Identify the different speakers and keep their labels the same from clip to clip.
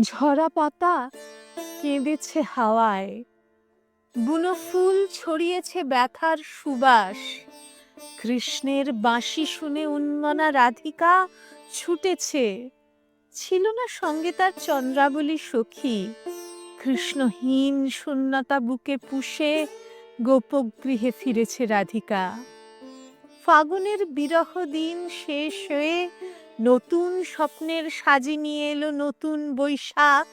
Speaker 1: ঝরা পাতা কেঁদেছে হাওয়ায়, বুনো ফুল ছড়িয়েছে ব্যথার সুবাস। কৃষ্ণের বাঁশি শুনে উন্মনা রাধিকা ছুটেছে। ছিল না সঙ্গে তার চন্দ্রাবলী সখী। কৃষ্ণহীন শূন্যতা বুকে পুষে গোপগৃহে ফিরেছে রাধিকা। ফাগুনের বিরহ দিন শেষ হয়ে নতুন স্বপ্নের সাজি নিয়ে এলো নতুন বৈশাখ।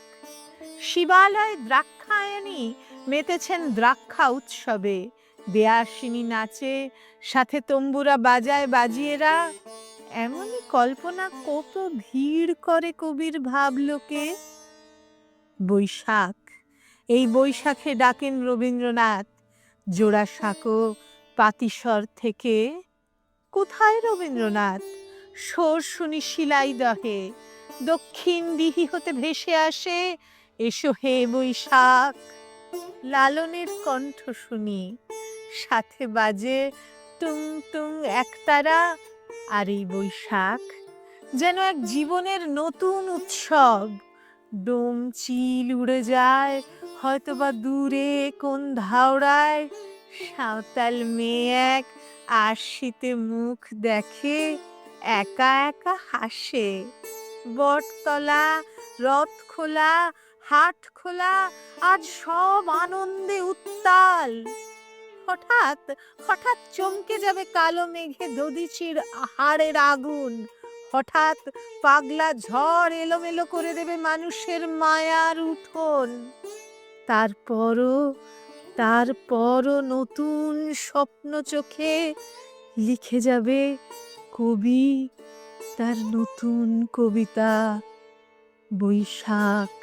Speaker 1: শিবালয় দ্রাক্ষায়ণী মেতেছেন দ্রাক্ষা উৎসবে। দেয়াসিনী নাচে, সাথে তম্বুরা বাজায় বাজিয়েরা। এমনই কল্পনা কত ভিড় করে কবির ভাবলোকে। বৈশাখ, এই বৈশাখে ডাকেন রবীন্দ্রনাথ জোড়াসাঁকো পাতিস্বর থেকে। কোথায় রবীন্দ্রনাথ? সোর শুনি শিলাইদহে, দক্ষিণ দিহি হতে ভেসে আসে এসো হে বৈশাখ। লালনের কণ্ঠ শুনি, সাথে বাজে টুং টুং একতারা। আর এই বৈশাখ যেন এক জীবনের নতুন উৎসব। ডোম চিল উড়ে যায় হয়তোবা দূরে কোন ধাওড়ায়। সাঁওতাল মেয়ে এক আরশিতে মুখ দেখে, একা একা হাসে। বটতলা, রথ খোলা, হাট খোলা, আজ সব আনন্দে উত্তাল। হঠাৎ হঠাৎ চমকে যাবে কালো মেঘে দধিচির হাড়ের আগুন। হঠাৎ পাগলা ঝড় এলোমেলো করে দেবে মানুষের মায়ার উঠোন। তারপরও নতুন স্বপ্ন চোখে লিখে যাবে কবি তার নতুন কবিতা। বৈশাখ,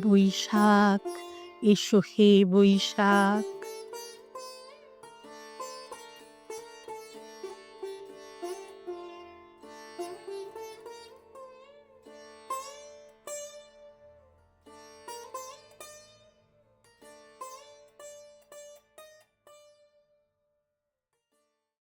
Speaker 1: বৈশাখ, এসো হে বৈশাখ।